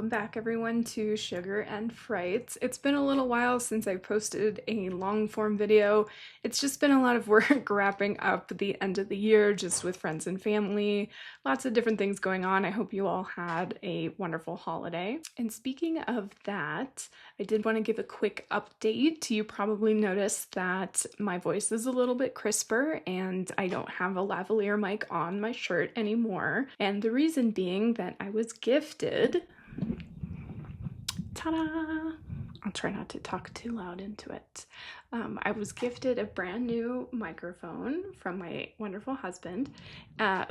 Welcome back everyone to Sugar and Frights. It's been a little while since I posted a long form video. It's just been a lot of work wrapping up the end of the year just with friends and family. Lots of different things going on. I hope you all had a wonderful holiday. And speaking of that, I did want to give a quick update. You probably noticed that my voice is a little bit crisper and I don't have a lavalier mic on my shirt anymore. And the reason being that I was gifted ta-da! I'll try not to talk too loud into it. I was gifted a brand new microphone from my wonderful husband,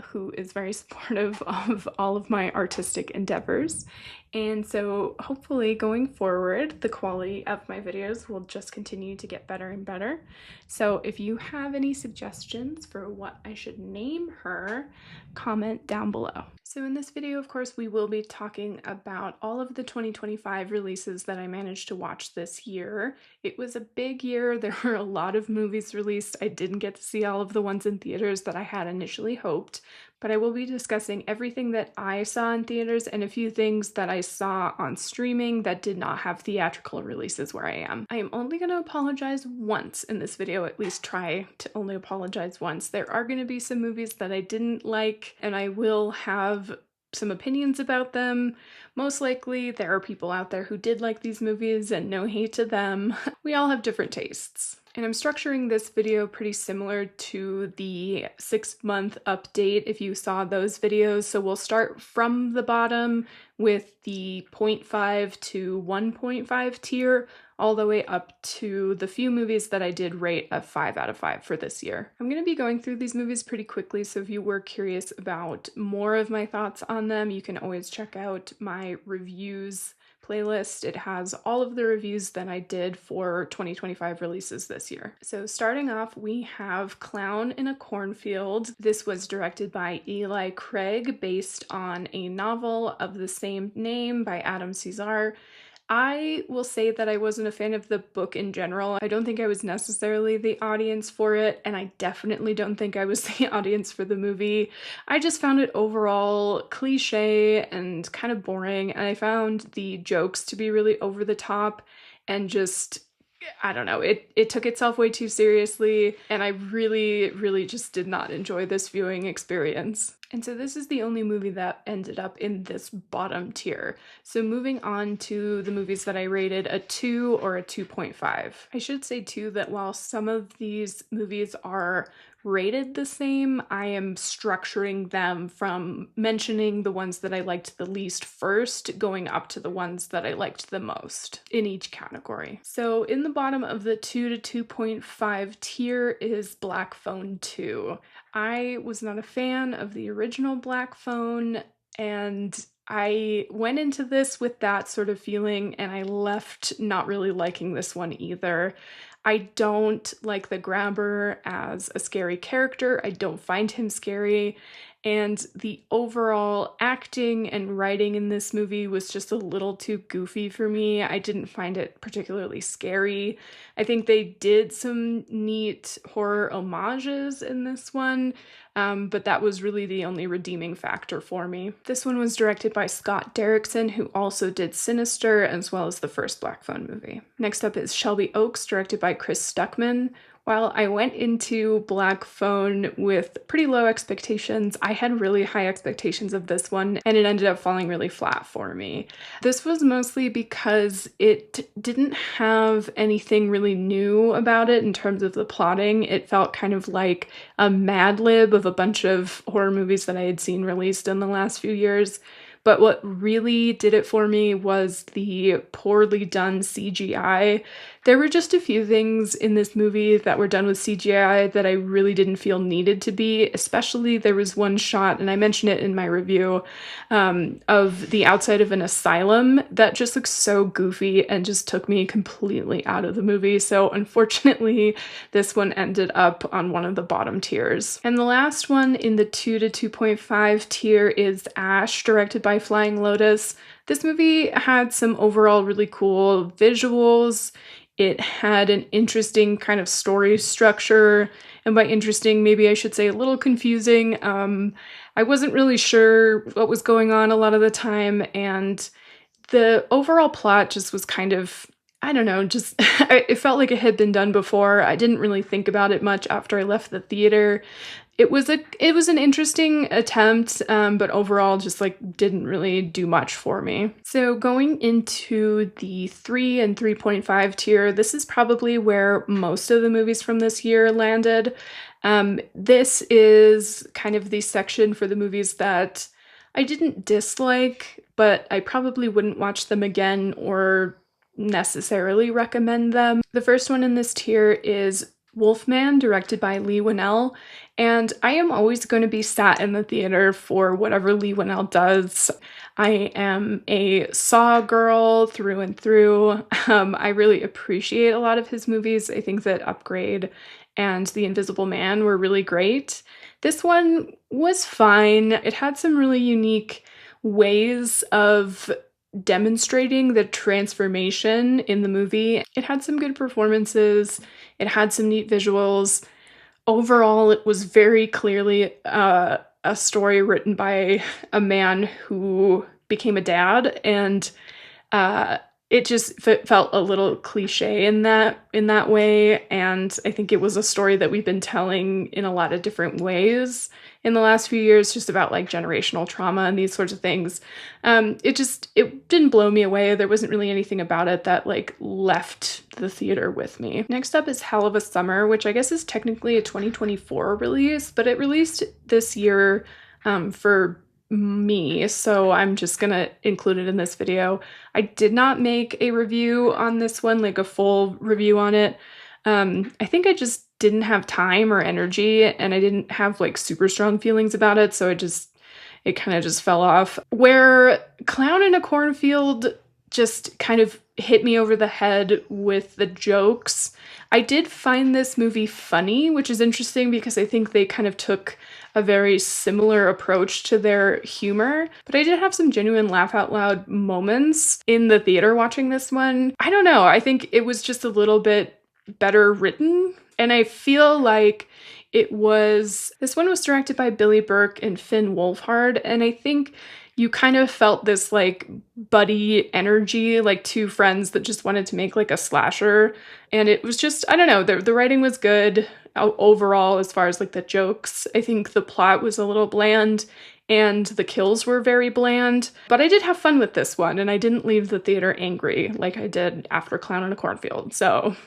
who is very supportive of all of my artistic endeavors. And so hopefully going forward, the quality of my videos will just continue to get better and better. So if you have any suggestions for what I should name her, comment down below. So in this video, of course, we will be talking about all of the 2025 releases that I managed to watch this year. It was a big year. There were a lot of movies released. I didn't get to see all of the ones in theaters that I had initially hoped, but I will be discussing everything that I saw in theaters and a few things that I saw on streaming that did not have theatrical releases where I am. I am only going to apologize once in this video, at least try to only apologize once. There are going to be some movies that I didn't like, and I will have some opinions about them. Most likely there are people out there who did like these movies, and no hate to them. We all have different tastes. And I'm structuring this video pretty similar to the 6-month update if you saw those videos. So we'll start from the bottom with the 0.5 to 1.5 tier, all the way up to the few movies that I did rate a 5 out of 5 for this year. I'm going to be going through these movies pretty quickly, so if you were curious about more of my thoughts on them, you can always check out my reviews playlist. It has all of the reviews that I did for 2025 releases this year. So starting off, we have Clown in a Cornfield. This was directed by Eli Craig, based on a novel of the same name by Adam Cesar. I will say that I wasn't a fan of the book in general. I don't think I was necessarily the audience for it, and I definitely don't think I was the audience for the movie. I just found it overall cliche and kind of boring, and I found the jokes to be really over the top and just, I don't know, it took itself way too seriously, and I really just did not enjoy this viewing experience. And so this is the only movie that ended up in this bottom tier. So moving on to the movies that I rated a 2 or a 2.5. I should say too that while some of these movies are rated the same, I am structuring them from mentioning the ones that I liked the least first, going up to the ones that I liked the most in each category. So in the bottom of the 2 to 2.5 tier is Black Phone 2. I was not a fan of the original Black Phone, and I went into this with that sort of feeling, and I left not really liking this one either. I don't like the grabber as a scary character. I don't find him scary, and the overall acting and writing in this movie was just a little too goofy for me. I didn't find it particularly scary. I think they did some neat horror homages in this one, but that was really the only redeeming factor for me. This one was directed by Scott Derrickson, who also did Sinister, as well as the first Black Phone movie. Next up is Shelby Oaks, directed by Chris Stuckman. While I went into Black Phone with pretty low expectations, I had really high expectations of this one, and it ended up falling really flat for me. This was mostly because it didn't have anything really new about it in terms of the plotting. It felt kind of like a Mad Lib of a bunch of horror movies that I had seen released in the last few years. But what really did it for me was the poorly done CGI. There were just a few things in this movie that were done with CGI that I really didn't feel needed to be, especially there was one shot, and I mentioned it in my review, of the outside of an asylum that just looks so goofy and just took me completely out of the movie. So unfortunately, this one ended up on one of the bottom tiers. And the last one in the 2 to 2.5 tier is Ash, directed by Flying Lotus. This movie had some overall really cool visuals. It had an interesting kind of story structure, and by interesting, maybe I should say a little confusing. I wasn't really sure what was going on a lot of the time, and The overall plot just was kind of, I don't know, just it felt like it had been done before. I didn't really think about it much after I left the theater. It was an interesting attempt, but overall just like didn't really do much for me. So going into the 3 and 3.5 tier, this is probably where most of the movies from this year landed. This is kind of the section for the movies that I didn't dislike, but I probably wouldn't watch them again or necessarily recommend them. The first one in this tier is Wolfman, directed by Leigh Whannell, and I am always going to be sat in the theater for whatever Leigh Whannell does. I am a Saw girl through and through. I really appreciate a lot of his movies. I think that Upgrade and The Invisible Man were really great. This one was fine. It had some really unique ways of demonstrating the transformation in the movie. It had some good performances. It had some neat visuals. Overall, it was very clearly a story written by a man who became a dad, and it just felt a little cliche in that way. And I think it was a story that we've been telling in a lot of different ways in the last few years, just about like generational trauma and these sorts of things. It didn't blow me away. There wasn't really anything about it that like left the theater with me. Next up is Hell of a Summer, which I guess is technically a 2024 release, but it released this year for me, so I'm just gonna include it in this video. I did not make a review on this one, like a full review on it. I think I just didn't have time or energy, and I didn't have like super strong feelings about it, so it kind of just fell off. Where Clown in a Cornfield just kind of hit me over the head with the jokes. I did find this movie funny, which is interesting because I think they kind of took a very similar approach to their humor, but I did have some genuine laugh out loud moments in the theater watching this one. I don't know, I think it was just a little bit better written, and I feel like this one was directed by Billy Burke and Finn Wolfhard, and I think you kind of felt this like buddy energy, like two friends that just wanted to make like a slasher. And it was just, I don't know, the writing was good overall as far as like the jokes. I think the plot was a little bland and the kills were very bland, but I did have fun with this one and I didn't leave the theater angry like I did after Clown in a Cornfield. So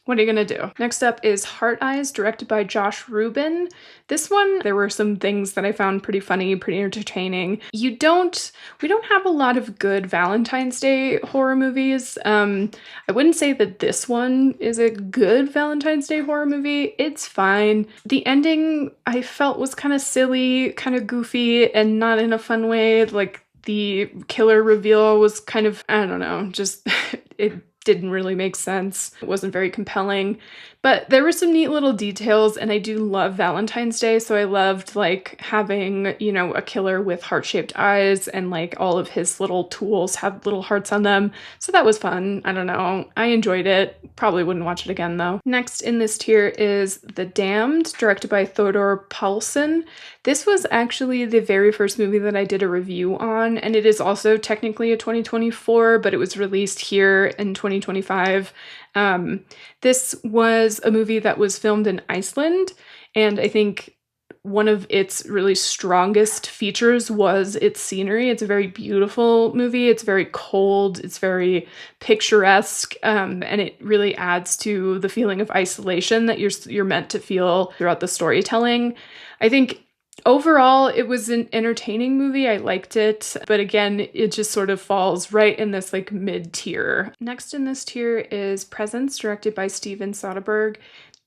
what are you gonna do? Next up is Heart Eyes, directed by Josh Rubin. This one, there were some things that I found pretty funny, pretty entertaining. We don't have a lot of good Valentine's Day horror movies. I wouldn't say that this one is a good Valentine's Day horror movie. It's fine. The ending I felt was kind of silly, kind of goofy, and not in a fun way. Like the killer reveal was kind of, I don't know, just it didn't really make sense. It wasn't very compelling, but there were some neat little details, and I do love Valentine's Day, so I loved like having, you know, a killer with heart-shaped eyes and like all of his little tools have little hearts on them. So that was fun. I don't know. I enjoyed it. Probably wouldn't watch it again though. Next in this tier is The Damned, directed by Theodor Paulson. This was actually the very first movie that I did a review on, and it is also technically a 2024, but it was released here in 2025. This was a movie that was filmed in Iceland, and I think one of its really strongest features was its scenery. It's a very beautiful movie. It's very cold. It's very picturesque, and it really adds to the feeling of isolation that you're meant to feel throughout the storytelling. I think overall, it was an entertaining movie. I liked it, but again, it just sort of falls right in this like mid-tier. Next in this tier is Presence, directed by Steven Soderbergh.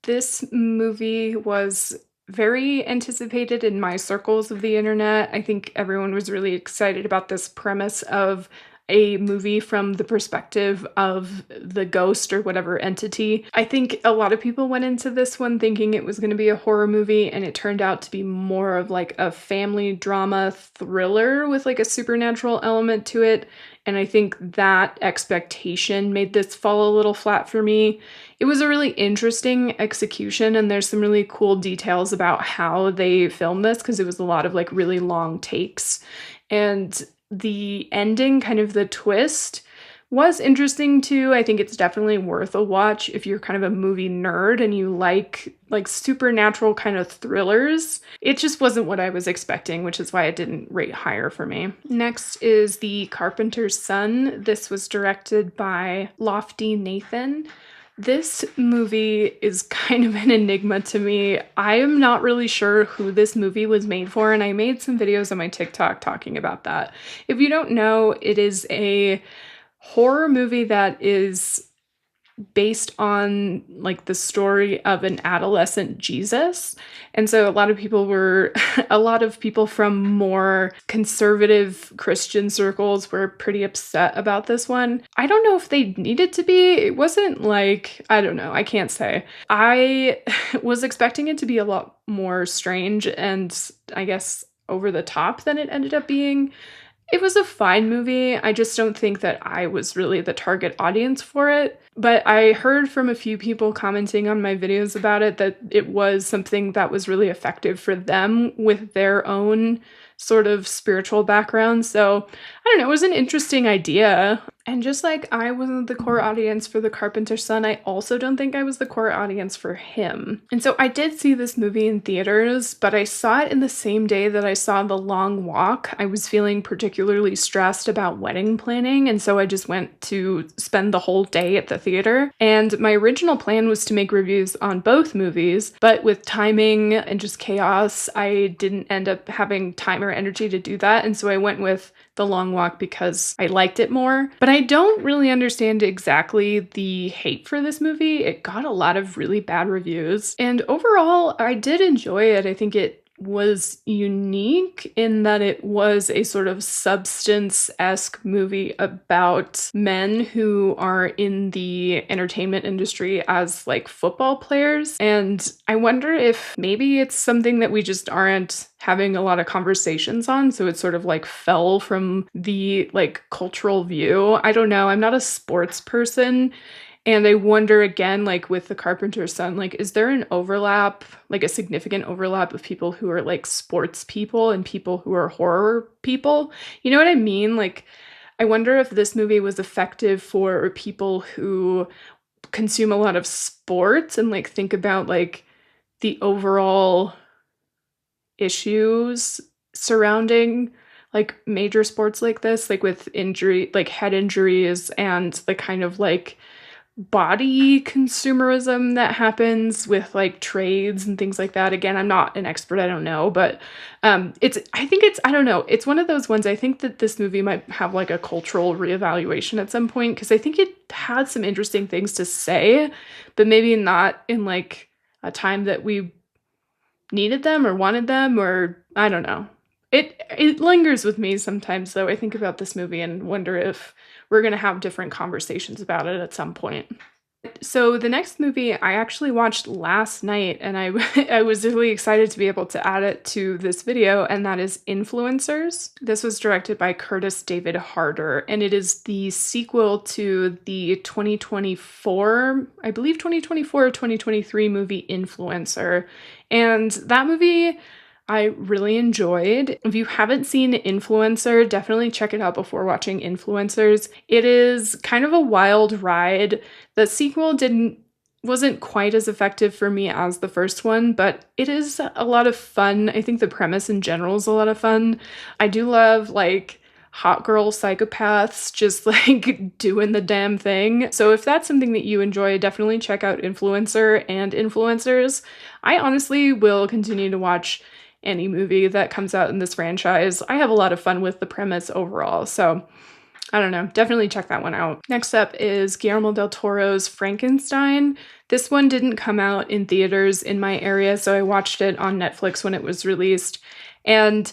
This movie was very anticipated in my circles of the internet. I think everyone was really excited about this premise of a movie from the perspective of the ghost or whatever entity. I think a lot of people went into this one thinking it was going to be a horror movie, and it turned out to be more of like a family drama thriller with like a supernatural element to it. And I think that expectation made this fall a little flat for me. It was a really interesting execution, and there's some really cool details about how they filmed this because it was a lot of like really long takes. And the ending, kind of the twist, was interesting too. I think it's definitely worth a watch if you're kind of a movie nerd and you like supernatural kind of thrillers. It just wasn't what I was expecting, which is why it didn't rate higher for me. Next is The Carpenter's Son. This was directed by Lofty Nathan. This movie is kind of an enigma to me. I am not really sure who this movie was made for, and I made some videos on my TikTok talking about that. If you don't know, it is a horror movie that is based on like the story of an adolescent Jesus. And so a lot of people from more conservative Christian circles were pretty upset about this one. I don't know if they needed to be. It wasn't like, I don't know, I can't say. I was expecting it to be a lot more strange and I guess over the top than it ended up being. It was a fine movie. I just don't think that I was really the target audience for it. But I heard from a few people commenting on my videos about it that it was something that was really effective for them with their own sort of spiritual background. So I don't know, it was an interesting idea. And just like I wasn't the core audience for The Carpenter's Son, I also don't think I was the core audience for him. And so I did see this movie in theaters, but I saw it in the same day that I saw The Long Walk. I was feeling particularly stressed about wedding planning, and so I just went to spend the whole day at the theater. And my original plan was to make reviews on both movies, but with timing and just chaos, I didn't end up having time or energy to do that, and so I went with The Long Walk because I liked it more. But I don't really understand exactly the hate for this movie. It got a lot of really bad reviews. And overall, I did enjoy it. I think it was unique in that it was a sort of substance-esque movie about men who are in the entertainment industry as like football players. And I wonder if maybe it's something that we just aren't having a lot of conversations on, so it sort of like fell from the like cultural view. I don't know. I'm not a sports person. And I wonder again, like with The Carpenter's Son, like, is there an overlap, like a significant overlap of people who are like sports people and people who are horror people? You know what I mean? Like, I wonder if this movie was effective for people who consume a lot of sports and like think about like the overall issues surrounding like major sports like this, like with injury, like head injuries and the kind of like body consumerism that happens with like trades and things like that. Again, I'm not an expert, I don't know, but I don't know, it's one of those ones. I think that this movie might have like a cultural reevaluation at some point, because I think it had some interesting things to say, but maybe not in like a time that we needed them or wanted them, or I don't know. It lingers with me sometimes, though. I think about this movie and wonder if we're going to have different conversations about it at some point. So the next movie I actually watched last night, and I I was really excited to be able to add it to this video, and that is Influencers. This was directed by Curtis David Harder, and it is the sequel to the 2024, I believe 2024 or 2023 movie Influencer. And that movie I really enjoyed. If you haven't seen Influencer, definitely check it out before watching Influencers. It is kind of a wild ride. The sequel wasn't quite as effective for me as the first one, but it is a lot of fun. I think the premise in general is a lot of fun. I do love like hot girl psychopaths just like doing the damn thing. So if that's something that you enjoy, definitely check out Influencer and Influencers. I honestly will continue to watch any movie that comes out in this franchise. I have a lot of fun with the premise overall, so I don't know, definitely check that one out. Next up is Guillermo del Toro's Frankenstein. This one didn't come out in theaters in my area, so I watched it on Netflix when it was released. And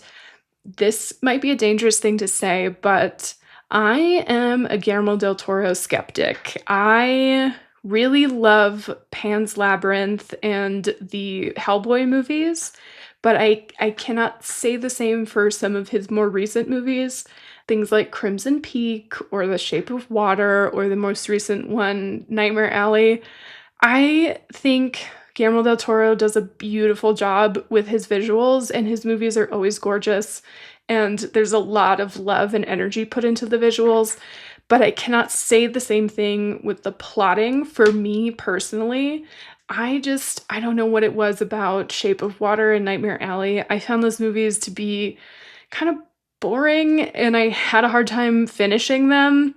this might be a dangerous thing to say, but I am a Guillermo del Toro skeptic. I really love Pan's Labyrinth and the Hellboy movies, but I cannot say the same for some of his more recent movies. Things like Crimson Peak or The Shape of Water or the most recent one, Nightmare Alley. I think Guillermo del Toro does a beautiful job with his visuals, and his movies are always gorgeous. and there's a lot of love and energy put into the visuals, but I cannot say the same thing with the plotting. For me personally, I don't know what it was about Shape of Water and Nightmare Alley. I found those movies to be kind of boring, and I had a hard time finishing them.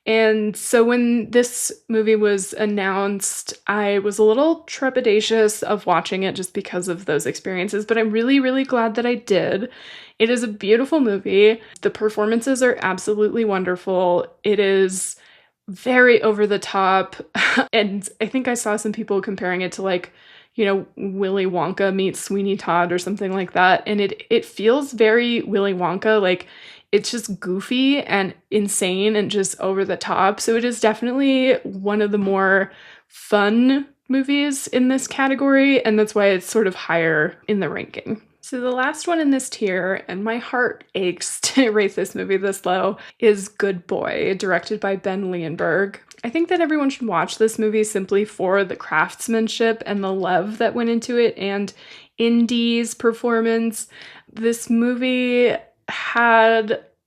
And so when this movie was announced, I was a little trepidatious of watching it just because of those experiences, but I'm really, really glad that I did. It is a beautiful movie. The performances are absolutely wonderful. It is very over the top. And I think I saw some people comparing it to like, Willy Wonka meets Sweeney Todd or something like that. And it feels very Willy Wonka, like it's just goofy and insane and just over the top. So it is definitely one of the more fun movies in this category, and that's why it's sort of higher in the ranking. So the last one in this tier, and my heart aches to rate this movie this low, is Good Boy, directed by Ben Leonberg. I think that everyone should watch this movie simply for the craftsmanship and the love that went into it, and Indy's performance. This movie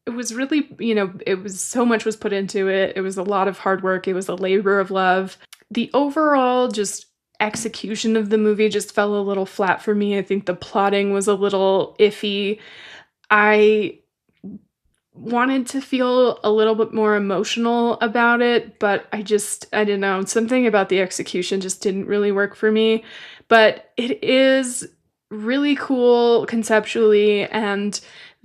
it was really, it was so much was put into it. It was a lot of hard work. It was a labor of love. The overall just execution of the movie just fell a little flat for me. I think the plotting was a little iffy. I wanted to feel a little bit more emotional about it, but I don't know, something about the execution just didn't really work for me. But it is really cool conceptually, and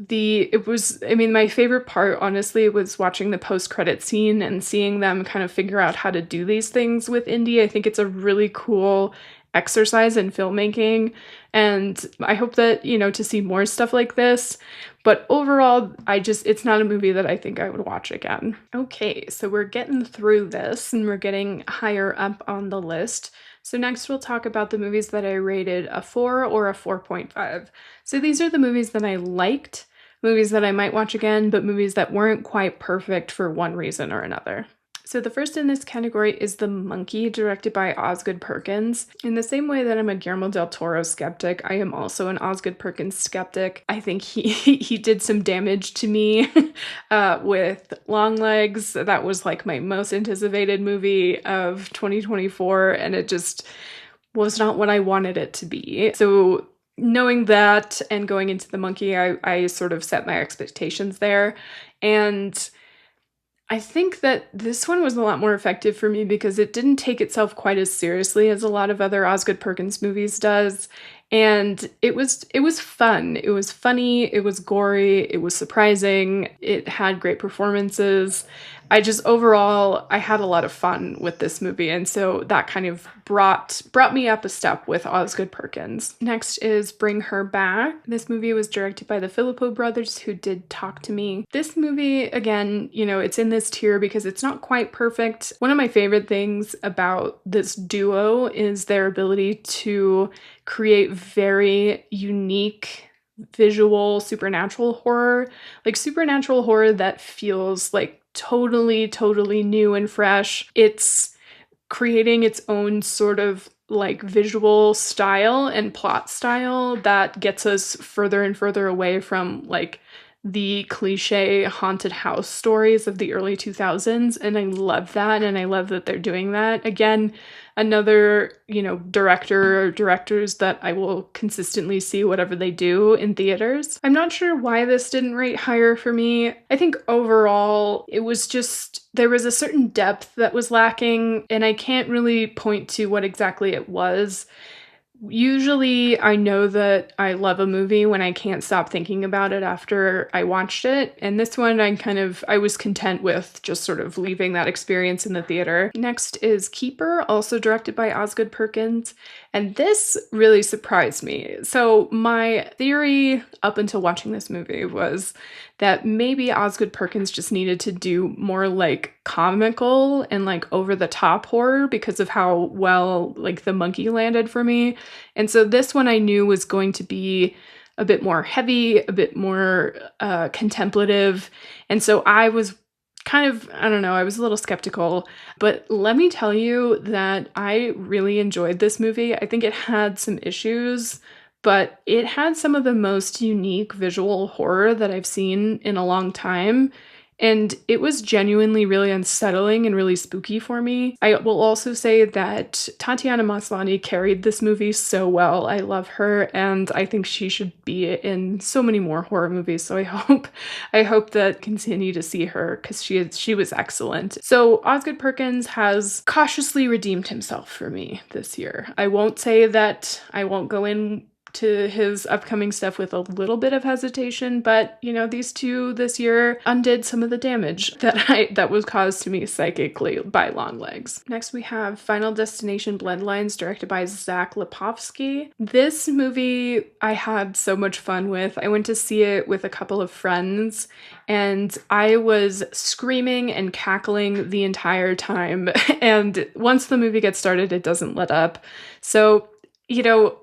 my favorite part, honestly, was watching the post-credit scene and seeing them kind of figure out how to do these things with Indy. I think it's a really cool exercise in filmmaking, and I hope that, to see more stuff like this. But overall, it's not a movie that I think I would watch again. Okay, so we're getting through this and we're getting higher up on the list. So next we'll talk about the movies that I rated a 4 or a 4.5. So these are the movies that I liked, movies that I might watch again, but movies that weren't quite perfect for one reason or another. So the first in this category is The Monkey, directed by Osgood Perkins. In the same way that I'm a Guillermo del Toro skeptic, I am also an Osgood Perkins skeptic. I think he did some damage to me with Longlegs. That was like my most anticipated movie of 2024, and it just was not what I wanted it to be. So knowing that and going into The Monkey, I sort of set my expectations there. And I think that this one was a lot more effective for me because it didn't take itself quite as seriously as a lot of other Osgood Perkins movies does. And it was fun. It was funny, it was gory, it was surprising, it had great performances. Overall, I had a lot of fun with this movie, and so that kind of brought me up a step with Osgood Perkins. Next is Bring Her Back. This movie was directed by the Philippou brothers, who did Talk to Me. This movie, again, it's in this tier because it's not quite perfect. One of my favorite things about this duo is their ability to create very unique visual supernatural horror, like supernatural horror that feels like totally new and fresh. It's creating its own sort of like visual style and plot style that gets us further and further away from like the cliche haunted house stories of the early 2000s, and I love that, and I love that they're doing that. Again, another, director or directors that I will consistently see whatever they do in theaters. I'm not sure why this didn't rate higher for me. I think overall it was just, there was a certain depth that was lacking, and I can't really point to what exactly it was. Usually I know that I love a movie when I can't stop thinking about it after I watched it, and this one I was content with just sort of leaving that experience in the theater. Next is Keeper, also directed by Osgood Perkins, and this really surprised me. So my theory up until watching this movie was that maybe Osgood Perkins just needed to do more like comical and like over the top horror because of how well like The Monkey landed for me. And so this one I knew was going to be a bit more heavy, a bit more contemplative. And so I was I was a little skeptical, but let me tell you that I really enjoyed this movie. I think it had some issues, but it had some of the most unique visual horror that I've seen in a long time. And it was genuinely really unsettling and really spooky for me. I will also say that Tatiana Maslany carried this movie so well. I love her, and I think she should be in so many more horror movies. So I hope that continue to see her, because she was excellent. So Osgood Perkins has cautiously redeemed himself for me this year. I won't say that I won't go in to his upcoming stuff with a little bit of hesitation, but you know, these two this year undid some of the damage that was caused to me psychically by Longlegs. Next we have Final Destination Bloodlines, directed by Zach Lipovsky. This movie I had so much fun with. I went to see it with a couple of friends, and I was screaming and cackling the entire time. And once the movie gets started, it doesn't let up. So, you know,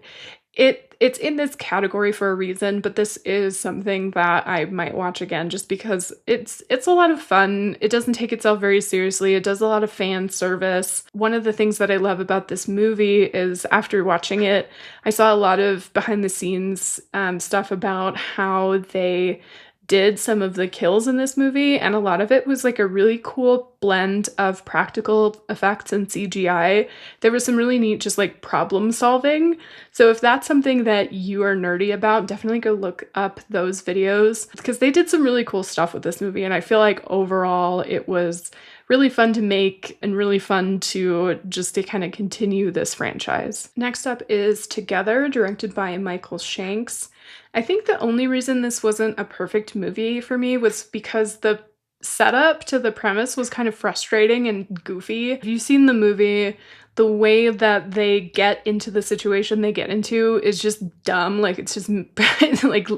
it's in this category for a reason, but this is something that I might watch again just because it's a lot of fun. It doesn't take itself very seriously. It does a lot of fan service. One of the things that I love about this movie is after watching it, I saw a lot of behind the scenes stuff about how they did some of the kills in this movie, and a lot of it was like a really cool blend of practical effects and CGI. There was some really neat just like problem solving. So if that's something that you are nerdy about, definitely go look up those videos, because they did some really cool stuff with this movie, and I feel like overall it was really fun to make and really fun to kind of continue this franchise. Next up is Together, directed by Michael Shanks. I think the only reason this wasn't a perfect movie for me was because the setup to the premise was kind of frustrating and goofy. If you've seen the movie, the way that they get into the situation they get into is just dumb. Like, it's just like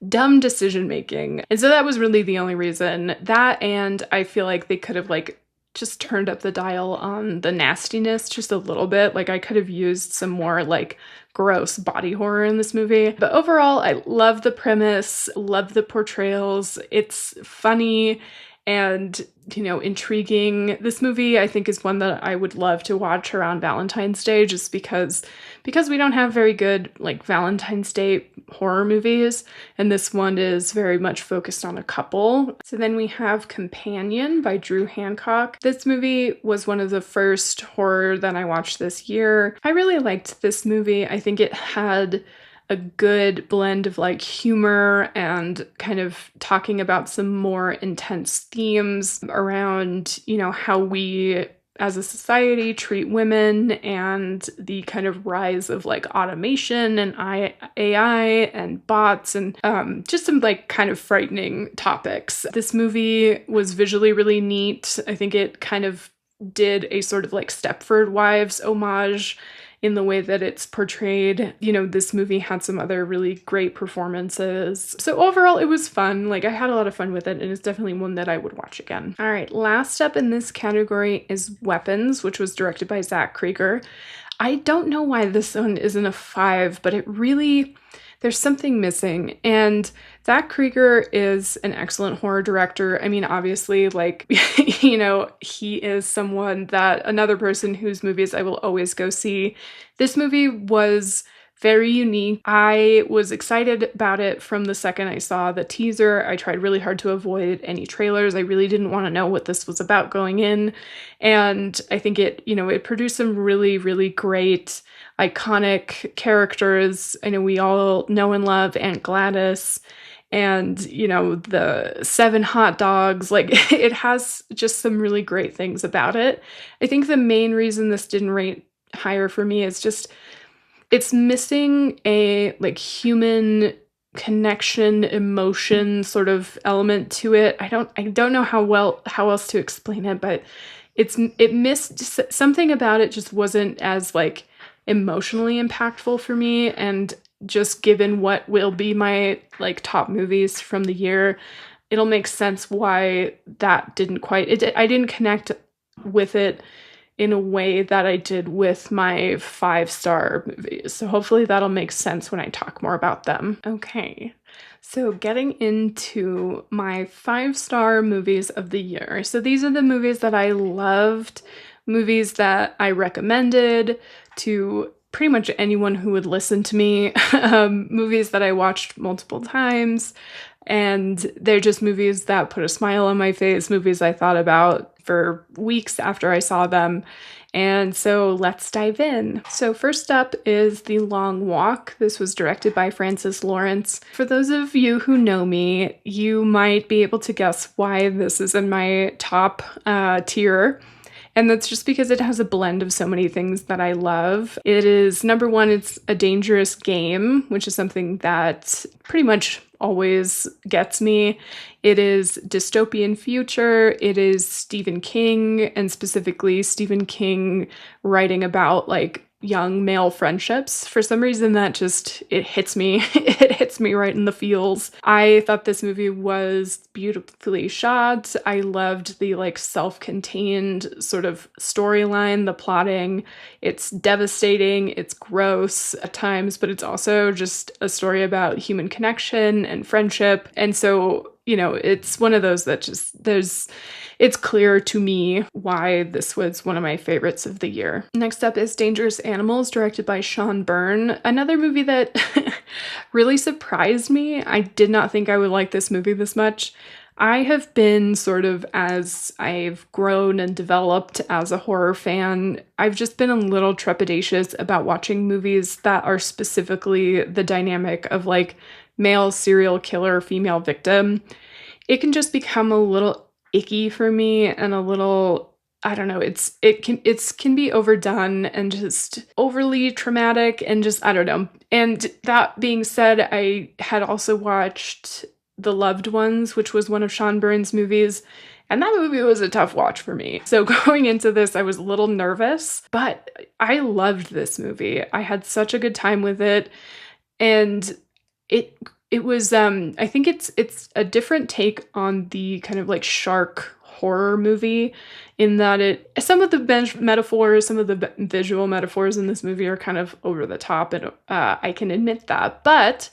dumb decision making. And so that was really the only reason. That, and I feel like they could have like just turned up the dial on the nastiness just a little bit. Like, I could have used some more like gross body horror in this movie. But overall, I love the premise, love the portrayals. It's funny and, you know, intriguing. This movie, I think, is one that I would love to watch around Valentine's Day, just because we don't have very good like Valentine's Day horror movies, and this one is very much focused on a couple. So then we have Companion by Drew Hancock. This movie was one of the first horror that I watched this year. I really liked this movie. I think it had a good blend of like humor and kind of talking about some more intense themes around, you know, how we as a society treat women and the kind of rise of like automation and AI and bots and just some like kind of frightening topics. This movie was visually really neat. I think it kind of did a sort of like Stepford Wives homage in the way that it's portrayed. You know, this movie had some other really great performances. So overall, it was fun. Like, I had a lot of fun with it, and it's definitely one that I would watch again. All right, last up in this category is Weapons, which was directed by Zach Krieger. I don't know why this one isn't a 5, but it really, there's something missing. And Zach Krieger is an excellent horror director. I mean, obviously, like, you know, he is another person whose movies I will always go see. This movie was very unique. I was excited about it from the second I saw the teaser. I tried really hard to avoid any trailers. I really didn't want to know what this was about going in. And I think it produced some really, really great, iconic characters. I know we all know and love Aunt Gladys and, you know, the 7 hot dogs. Like, it has just some really great things about it. I think the main reason this didn't rate higher for me is just it's missing a like human connection, emotion sort of element to it. I don't know how else to explain it, but it missed something about it. Just wasn't as like emotionally impactful for me. And just given what will be my like top movies from the year, it'll make sense why that didn't quite. I didn't connect with it in a way that I did with my 5-star movies. So hopefully that'll make sense when I talk more about them. Okay, so getting into my 5-star movies of the year. So these are the movies that I loved, movies that I recommended to pretty much anyone who would listen to me. Movies that I watched multiple times, and they're just movies that put a smile on my face, movies I thought about for weeks after I saw them. And so let's dive in. So first up is The Long Walk. This was directed by Francis Lawrence. For those of you who know me, you might be able to guess why this is in my top tier. And that's just because it has a blend of so many things that I love. It is, number one, it's a dangerous game, which is something that pretty much always gets me. It is dystopian future. It is Stephen King, and specifically Stephen King writing about like young male friendships. For some reason that just, it hits me. It hits me right in the feels. I thought this movie was beautifully shot. I loved the like self-contained sort of storyline, the plotting. It's devastating, it's gross at times, but it's also just a story about human connection and friendship. And so, you know, it's one of those that just, it's clear to me why this was one of my favorites of the year. Next up is Dangerous Animals, directed by Sean Byrne. Another movie that really surprised me. I did not think I would like this movie this much. I have been sort of, as I've grown and developed as a horror fan, I've just been a little trepidatious about watching movies that are specifically the dynamic of like male serial killer, female victim. It can just become a little icky for me and a little, I don't know, it can be overdone and just overly traumatic and just, I don't know. And that being said, I had also watched The Loved Ones, which was one of Sean Byrne's movies, and that movie was a tough watch for me. So going into this, I was a little nervous, but I loved this movie. I had such a good time with it, and it was, I think it's a different take on the kind of like shark horror movie, in that some of the metaphors, some of the visual metaphors in this movie are kind of over the top, and I can admit that, but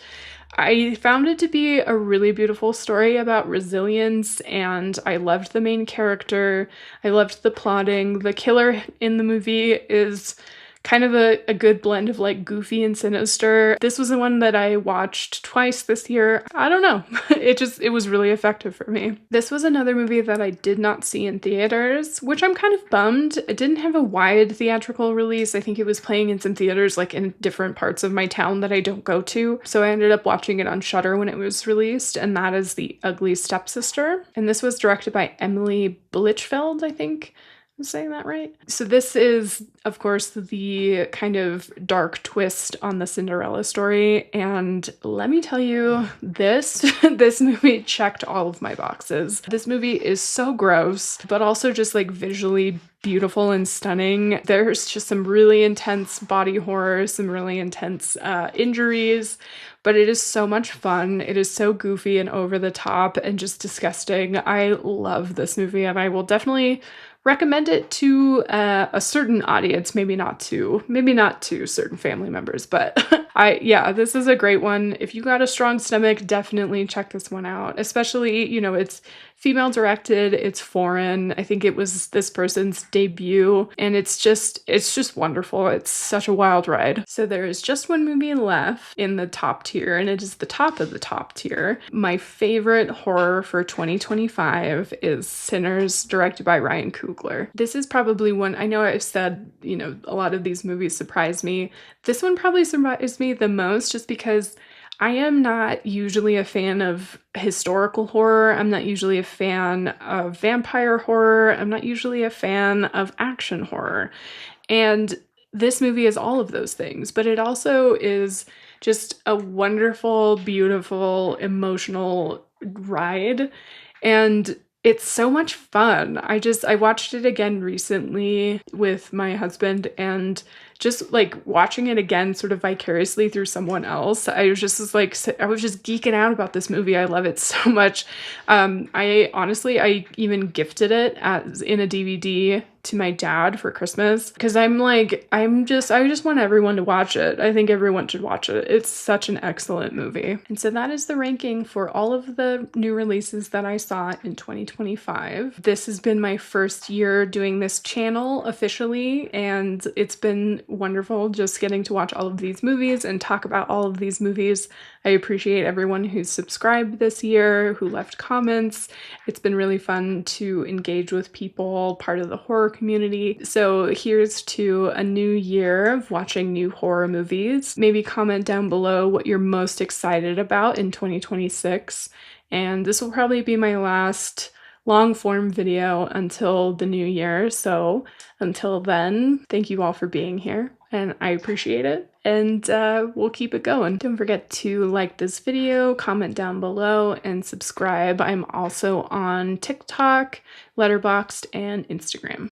I found it to be a really beautiful story about resilience, and I loved the main character. I loved the plotting. The killer in the movie is kind of a good blend of like goofy and sinister. This was the one that I watched twice this year. I don't know. It was really effective for me. This was another movie that I did not see in theaters, which I'm kind of bummed. It didn't have a wide theatrical release. I think it was playing in some theaters like in different parts of my town that I don't go to. So I ended up watching it on Shudder when it was released, and that is The Ugly Stepsister. And this was directed by Emily Blichfeld, I think. Saying that right? So this is, of course, the kind of dark twist on the Cinderella story, and let me tell you, this movie checked all of my boxes. This movie is so gross, but also just like visually beautiful and stunning. There's just some really intense body horror, some really intense injuries, but it is so much fun. It is so goofy and over the top and just disgusting. I love this movie, and I will definitely recommend it to a certain audience, maybe not to certain family members, but this is a great one. If you got a strong stomach, definitely check this one out. Especially, you know, it's female directed, it's foreign. I think it was this person's debut, and it's just wonderful. It's such a wild ride. So there is just one movie left in the top tier, and it is the top of the top tier. My favorite horror for 2025 is Sinners, directed by Ryan Coogler. This is probably one, I know I've said, you know, a lot of these movies surprise me. This one probably surprised me the most, just because I am not usually a fan of historical horror. I'm not usually a fan of vampire horror. I'm not usually a fan of action horror. And this movie is all of those things, but it also is just a wonderful, beautiful, emotional ride. And it's so much fun. I watched it again recently with my husband, and just like watching it again sort of vicariously through someone else, I was just geeking out about this movie. I love it so much. I even gifted it in a DVD to my dad for Christmas, because I just want everyone to watch it. I think everyone should watch it. It's such an excellent movie. And so that is the ranking for all of the new releases that I saw in 2020. 2025. This has been my first year doing this channel officially, and it's been wonderful just getting to watch all of these movies and talk about all of these movies. I appreciate everyone who's subscribed this year, who left comments. It's been really fun to engage with people, part of the horror community. So here's to a new year of watching new horror movies. Maybe comment down below what you're most excited about in 2026. And this will probably be my last long form video until the new year. So until then, thank you all for being here, and I appreciate it. And we'll keep it going. Don't forget to like this video, comment down below, and subscribe. I'm also on TikTok, Letterboxd, and Instagram.